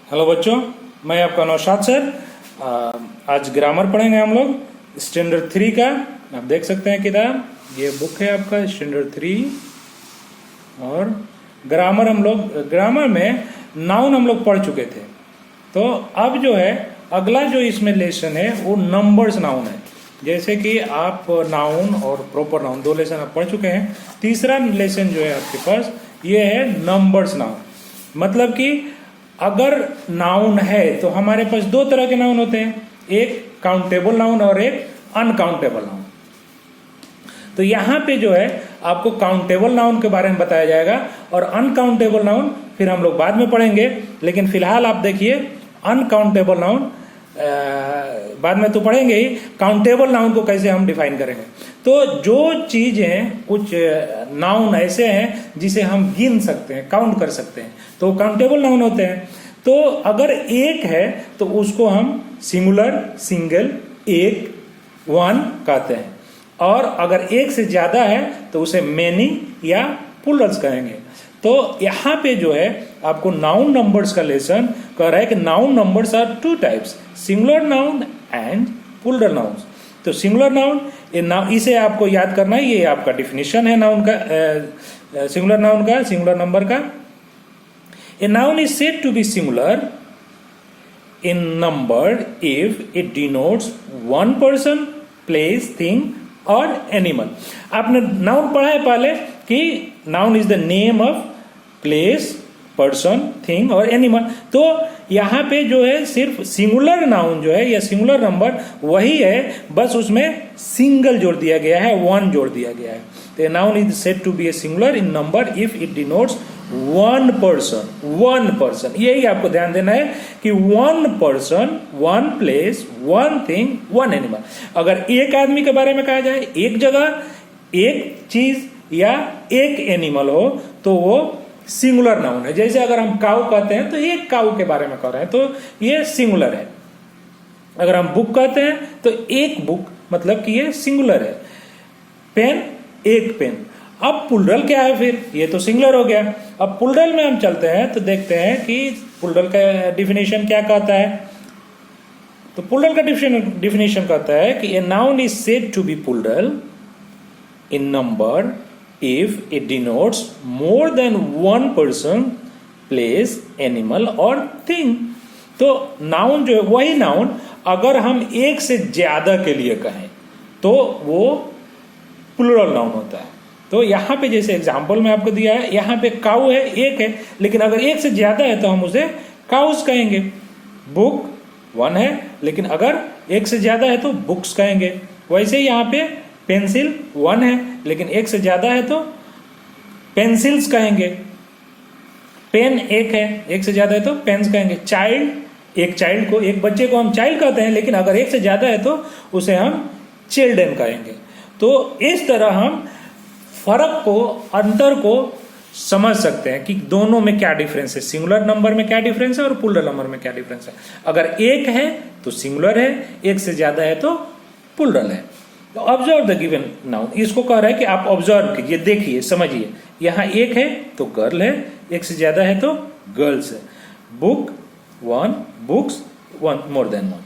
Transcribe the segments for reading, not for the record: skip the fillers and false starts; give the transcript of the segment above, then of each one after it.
Hello बच्चों, मैं आपका नौशाद सर। आज ग्रामर पढ़ेंगे हम लोग स्टैंडर्ड 3 का। आप देख सकते हैं किताब, ये बुक है आपका स्टैंडर्ड 3। और ग्रामर में नाउन हम लोग पढ़ चुके थे। तो अब जो है अगला जो इसमें लेसन है वो नंबर्स नाउन है। जैसे कि आप नाउन और प्रॉपर नाउन 2 लेसन आप पढ़ चुके हैं। तीसरा लेसन जो है आपके पास ये है नंबर्स नाउन। मतलब कि अगर नाउन है तो हमारे पास 2 तरह के नाउन होते हैं, एक काउंटेबल नाउन और एक अनकाउंटेबल नाउन। तो यहाँ पे जो है आपको काउंटेबल नाउन के बारे में बताया जाएगा और अनकाउंटेबल नाउन फिर हम लोग बाद में पढ़ेंगे। लेकिन फिलहाल आप देखिए अनकाउंटेबल नाउन बाद में तो पढ़ेंगे ही, काउंटेबल नाउन को कैसे हम डिफाइन करेंगे। तो जो चीजें कुछ नाउन ऐसे हैं जिसे हम गिन सकते हैं, काउंट कर सकते हैं, तो काउंटेबल नाउन होते हैं। तो अगर एक है तो उसको हम सिंगुलर, सिंगल, एक, वन कहते हैं। और अगर एक से ज्यादा है तो उसे मेनी या पुलर्स कहेंगे। तो यहाँ पे जो है आपको नाउन नंबर्स का लेसन कह रहा है कि noun numbers are 2 types, singular noun and plural noun. तो सिंगुलर नाउन इसे आपको याद करना है, ये आपका डिफिनेशन है नाउन का, सिंगुलर नाउन का, सिंगुलर नंबर का। A noun is said to be singular in number if it denotes one person, place, thing और एनिमल। आपने नाउन पढ़ा है पहले कि noun is the name of place, person, thing और एनिमल। तो यहाँ पे जो है सिर्फ सिंगुलर नाउन जो है या सिंगुलर नंबर वही है, बस उसमें सिंगल जोड़ दिया गया है, वन जोड़ दिया गया है। तो noun is said to be a singular in number if it denotes one person, one person. यही आपको ध्यान देना है कि one person, one place, one thing, one animal. अगर एक आदमी के बारे में कहा जाए, एक जगह, एक चीज या एक एनिमल हो तो वो सिंगुलर नाउन है। जैसे अगर हम काऊ कहते हैं तो एक काऊ के बारे में कह रहे हैं तो ये सिंगुलर है। अगर हम बुक कहते हैं तो एक बुक मतलब कि ये सिंगुलर है। पेन, एक पेन। अब प्लूरल क्या है फिर? ये तो सिंगुलर हो गया। अब प्लूरल में हम चलते हैं तो देखते हैं कि प्लूरल का डिफिनेशन क्या कहता है। तो प्लूरल का डिफिनेशन कहता है कि a noun is said to be plural in number if it denotes more than one person, place, animal और thing। तो नाउन जो है वही नाउन अगर हम एक से ज्यादा के लिए कहें तो वो प्लूरल नाउन होता है। तो यहाँ पे जैसे एग्जांपल में आपको दिया है, यहाँ पे काऊ है, एक है, लेकिन अगर एक से ज्यादा है तो हम उसे काउस कहेंगे। बुक वन है, लेकिन अगर एक से ज्यादा है तो बुक्स कहेंगे। वैसे यहाँ पे पेंसिल वन है, लेकिन एक से ज्यादा है तो पेंसिल्स कहेंगे। पेन एक है, एक से ज्यादा है तो पेन्स कहेंगे। चाइल्ड, एक चाइल्ड को, एक बच्चे को हम चाइल्ड कहते हैं, लेकिन अगर एक से ज्यादा है तो उसे हम चिल्ड्रन कहेंगे। तो इस तरह हम फर्क को, अंतर को समझ सकते हैं कि दोनों में क्या डिफरेंस है, सिंगुलर नंबर में क्या डिफरेंस है और प्लूरल नंबर में क्या डिफरेंस है। अगर एक है तो सिंगुलर है, एक से ज्यादा है तो प्लूरल है। तो ऑब्जर्व द गिवन नाउन, इसको कह रहा है कि आप ऑब्जर्व कीजिए, देखिए, समझिए। यहाँ एक है तो गर्ल है, एक से ज्यादा है तो गर्ल्स है। Book one, books one, more than one.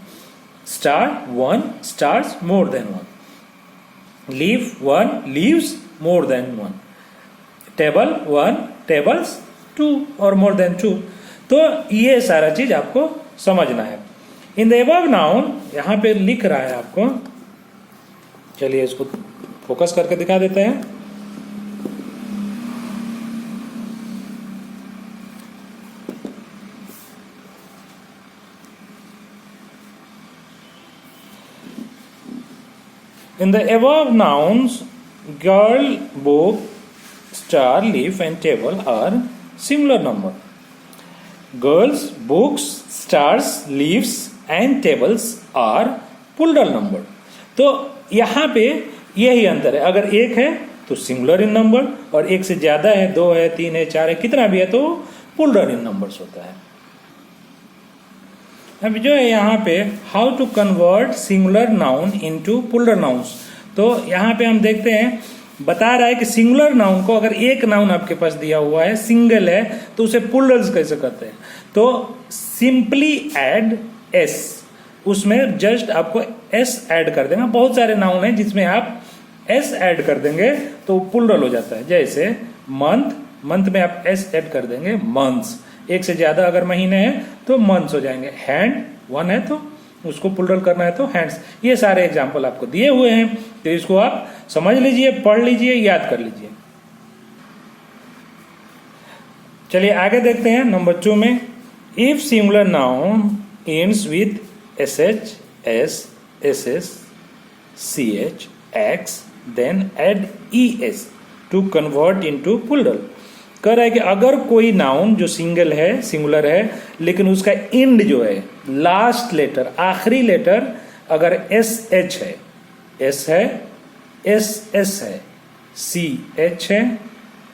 Star one, stars more than one. Leave one, leaves more than one. Table one, tables two और मोर देन टू। तो ये सारा चीज आपको समझना है। इन द अबव नाउन यहाँ पे लिख रहा है आपको, चलिए इसको फोकस करके दिखा देते हैं। In the above nouns, girl, book, star, leaf and table are singular number. Girls, books, stars, leaves and tables are plural number. तो यहाँ पे यही अंतर है। अगर एक है तो सिंगुलर इन नंबर और एक से ज्यादा है, 2 है, 3 है, 4 है, कितना भी है तो प्लूरल इन नंबर्स होता है। अब जो है यहाँ पे how to convert singular noun into plural nouns. तो यहाँ पे हम देखते हैं बता रहा है कि सिंगुलर नाउन को, अगर एक नाउन आपके पास दिया हुआ है, सिंगल है, तो उसे प्लूरल्स कैसे करते हैं। तो सिंपली ऐड एस, उसमें जस्ट आपको एस ऐड कर देना। बहुत सारे नाउन हैं जिसमें आप एस ऐड कर देंगे तो प्लूरल हो जाता है। जैसे मंथ, मंथ में आप एस ऐड कर देंगे, मंथ्स। एक से ज्यादा अगर महीने हैं तो मंथ्स हो जाएंगे। हैंड, वन है तो उसको प्लूरल करना है तो हैंड्स। ये सारे एग्जाम्पल आपको दिए हुए हैं, तो इसको आप समझ लीजिए, पढ़ लीजिए, याद कर लीजिए। चलिए आगे देखते हैं नंबर 2 में। If singular noun ends with S H, S, S S, C H, X, then add E S to convert into plural. कह रहा है कि अगर कोई नाउन जो सिंगल है, सिंगुलर है, लेकिन उसका इंड जो है, लास्ट लेटर, आखिरी लेटर अगर एस एच है, एस है, एस एस है, सी एच है,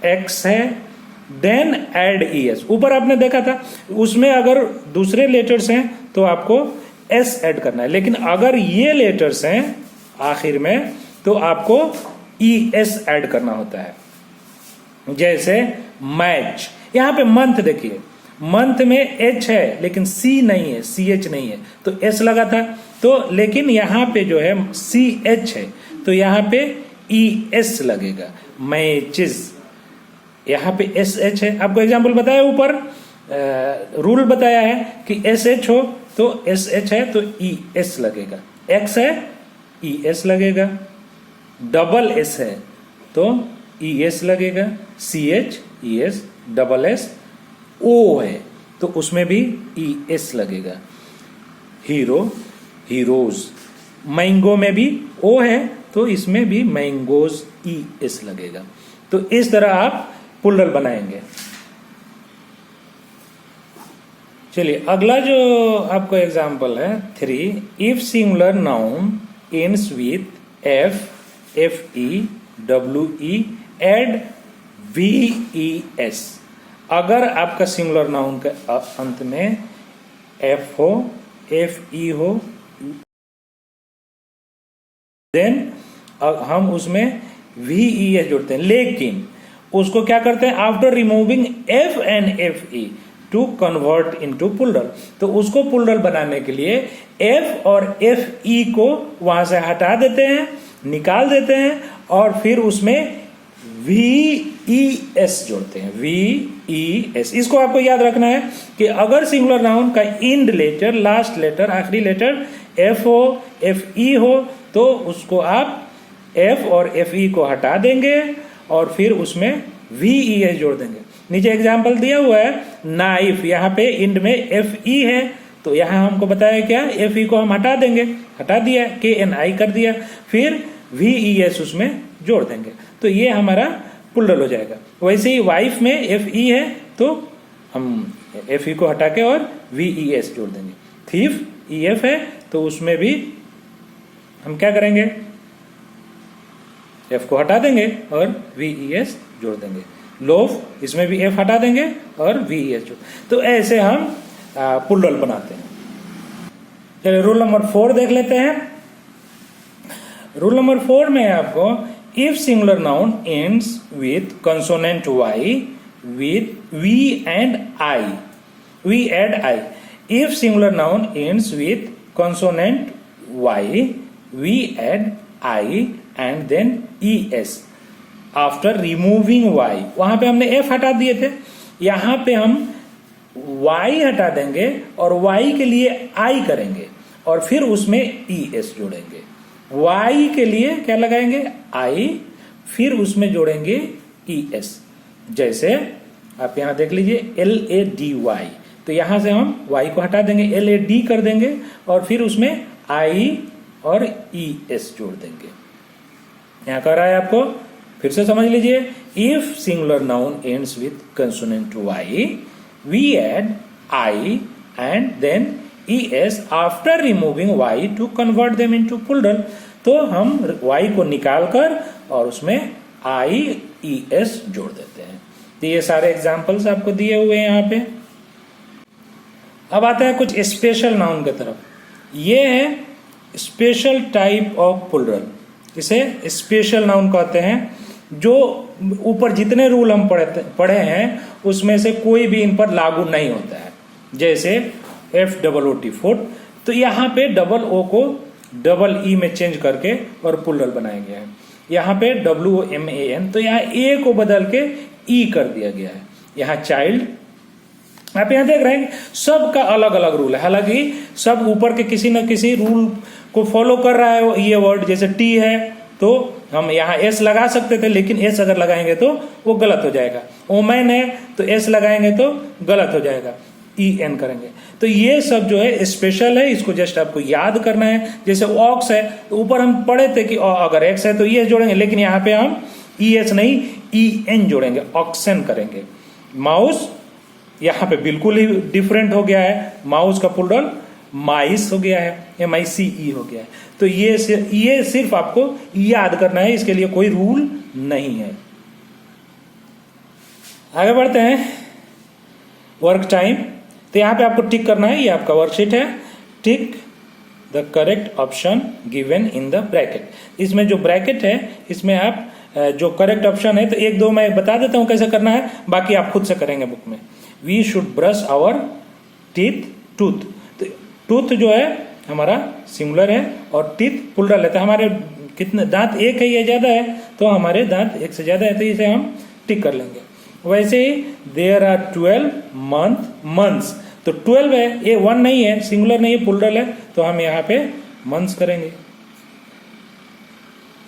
एक्स है, देन एड ई एस। ऊपर आपने देखा था उसमें अगर दूसरे लेटर्स हैं तो आपको एस ऐड करना है, लेकिन अगर ये लेटर्स हैं आखिर में तो आपको ई एस ऐड करना होता है। जैसे मैच, यहां पे मंथ देखिए, मंथ में एच है लेकिन सी नहीं है, सी एच नहीं है, तो एस लगा था। तो लेकिन यहां पे जो है सी एच है तो यहां पे ई एस लगेगा। मैचेस, यहां पे एस एच है। आपको एग्जांपल बताया ऊपर, रूल बताया है कि एस एच हो तो एस एच है तो ई एस लगेगा, एक्स है ई एस लगेगा, डबल एस है तो ई एस लगेगा, C H E S, double S, O है तो उसमें भी ई एस लगेगा। हीरो, हीरोज, मैंगो में भी ओ है तो इसमें भी मैंगोज, ई एस लगेगा। तो इस तरह आप प्लूरल बनाएंगे। चलिए अगला जो आपको एग्जाम्पल है 3, if singular noun ends with F, F E, W E, add V E S. अगर आपका सिंगुलर नाउन के अंत में एफ हो, एफ ई हो, देन हम उसमें वी ई एस जोड़ते हैं, लेकिन उसको क्या करते हैं, after removing F and F E to convert into plural. तो उसको प्लूरल बनाने के लिए एफ और एफ ई को वहां से हटा देते हैं, निकाल देते हैं, और फिर उसमें वी ई एस जोड़ते हैं, वी ई एस। इसको आपको याद रखना है कि अगर सिंगुलर नाउन का इंड लेटर, लास्ट लेटर, आखिरी लेटर एफ हो, एफ ई हो, तो उसको आप एफ और एफ ई को हटा देंगे और फिर उसमें वी ई एस जोड़ देंगे। नीचे एग्जाम्पल दिया हुआ है, नाइफ, यहाँ पे इंड में एफ ई है तो यहाँ हमको बताया क्या, एफ ई को हम हटा देंगे, हटा दिया, के एन आई कर दिया, फिर वी ई एस उसमें जोड़ देंगे, तो ये हमारा प्लूरल हो जाएगा। वैसे ही वाइफ में एफ ई है तो हम एफ ई को हटा के और वी ई एस जोड़ देंगे। थीफ ई एफ है तो उसमें भी हम क्या करेंगे, एफ को हटा देंगे और वी ई एस जोड़ देंगे। लोफ, इसमें भी एफ हटा देंगे और वी ई एस जोड़। तो ऐसे हम प्लूरल बनाते हैं। चलिए रूल नंबर 4 देख लेते हैं। रूल नंबर 4 में आपको if singular noun ends with consonant Y with we and I, we add I. If singular noun ends with consonant Y we add I and then E S after removing Y. वहां पे हमने F हटा दिए थे, यहां पे हम Y हटा देंगे और वाई के लिए आई करेंगे और फिर उसमें ई एस जोड़ेंगे। वाई के लिए क्या लगाएंगे, आई, फिर उसमें जोड़ेंगे ई एस। जैसे आप यहां देख लीजिए एल ए डी वाई, तो यहां से हम वाई को हटा देंगे, एल ए डी कर देंगे और फिर उसमें आई और ई एस जोड़ देंगे। यहां कह रहा है आपको, फिर से समझ लीजिए, if singular noun ends with consonant Y we add I and then E S after removing Y to convert them into plural. तो हम वाई को निकालकर और उसमें आई ई एस जोड़ देते हैं। तो ये सारे एग्जाम्पल्स आपको दिए हुए हैं यहाँ पे। अब आता है कुछ स्पेशल नाउन की तरफ। ये है स्पेशल टाइप ऑफ प्लूरल, इसे स्पेशल नाउन कहते हैं। जो ऊपर जितने रूल हम पढ़े हैं उसमें से कोई भी इन पर लागू नहीं होता है। जैसे FOOT फुट, तो यहाँ पे डबल ओ को डबल ई में चेंज करके और प्लूरल बनाया गया है। यहाँ पे WOMAN, तो यहाँ ए को बदल के ई कर दिया गया है। यहाँ चाइल्ड, आप यहाँ देख रहे हैं सबका अलग अलग रूल है। हालांकि सब ऊपर के किसी न किसी रूल को फॉलो कर रहा है ये वर्ड। जैसे टी है तो हम यहाँ एस लगा सकते थे, लेकिन एस अगर लगाएंगे तो वो गलत हो जाएगा। ओमैन है तो एस लगाएंगे तो गलत हो जाएगा, EN करेंगे। तो ये सब जो है स्पेशल है, इसको जस्ट आपको याद करना है। जैसे ऑक्स है तो ऊपर हम पढ़े थे कि अगर एक्स है तो ES जोड़ेंगे, लेकिन यहाँ पे हम ES नहीं EN जोड़ेंगे, ऑक्सन करेंगे। माउस यहाँ पे बिल्कुल ही डिफरेंट हो गया है, माउस का प्लूरल माइस हो गया है, MICE हो गया है। तो ये सिर्फ आपको याद करना है, इसके लिए कोई रूल नहीं है। आगे बढ़ते हैं, वर्क टाइम। तो यहाँ पे आपको टिक करना है, ये आपका वर्कशीट है। Tick the correct option given in the bracket. इसमें जो ब्रैकेट है इसमें आप जो करेक्ट ऑप्शन है, तो एक दो मैं बता देता हूँ कैसे करना है, बाकी आप खुद से करेंगे बुक में। We should brush our teeth, tooth. तो टूथ जो है हमारा सिंगुलर है और टीथ प्लूरल है। तो हमारे कितने दांत एक है या ज्यादा है, तो हमारे दांत एक से ज्यादा है, तो इसे हम टिक कर लेंगे। वैसे ही देयर आर 12 मंथ्स, तो 12 है, ये 1 नहीं है, सिंगुलर नहीं है, प्लूरल है, तो हम यहाँ पे मंथ्स करेंगे।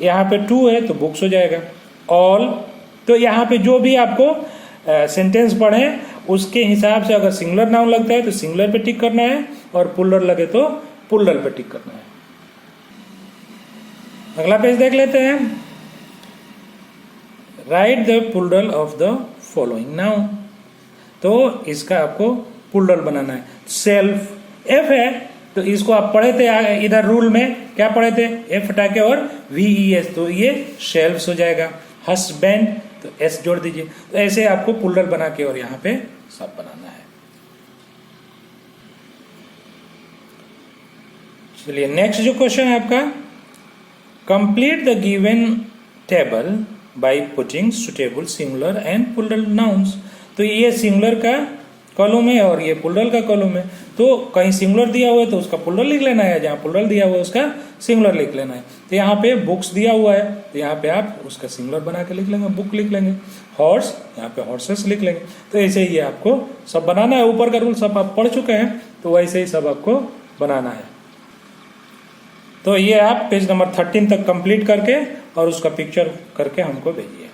यहाँ पे 2 है तो बुक्स हो जाएगा। ऑल, तो यहाँ पे जो भी आपको सेंटेंस पढ़े उसके हिसाब से अगर सिंगुलर नाउन लगता है तो सिंगुलर पे टिक करना है, और प्लूरल लगे तो प्लूरल पे टिक करना है। अगला पेज देख लेते हैं। Write the plural of the following noun. तो इसका आपको प्लूरल बनाना है। सेल्फ, F है तो इसको आप पढ़े थे इधर रूल में, क्या पढ़े थे, F हटा के और VES, तो ये शेल्फ्स हो जाएगा। हस्बैंड तो S जोड़ दीजिए। तो ऐसे आपको प्लूरल बना के और यहाँ पे सब बनाना है। चलिए नेक्स्ट जो क्वेश्चन है आपका, complete the given table by putting suitable singular and plural nouns. तो ये सिंगुलर का कॉलम है और ये प्लूरल का कॉलम है। तो कहीं सिंगुलर दिया हुआ है तो उसका प्लूरल लिख लेना है, जहाँ प्लूरल दिया हुआ है उसका सिंगुलर लिख लेना है। तो यहाँ पे बुक्स दिया हुआ है तो यहाँ पे आप उसका सिंगुलर बना के लिख लेंगे, बुक लिख लेंगे। हॉर्स, यहाँ पे हॉर्सेस लिख लेंगे। तो ऐसे ही आपको सब बनाना है। ऊपर का रूल सब आप पढ़ चुके हैं, तो वैसे ही सब आपको बनाना है। तो ये आप पेज नंबर 13 तक कंप्लीट करके और उसका पिक्चर करके हमको भेजिए।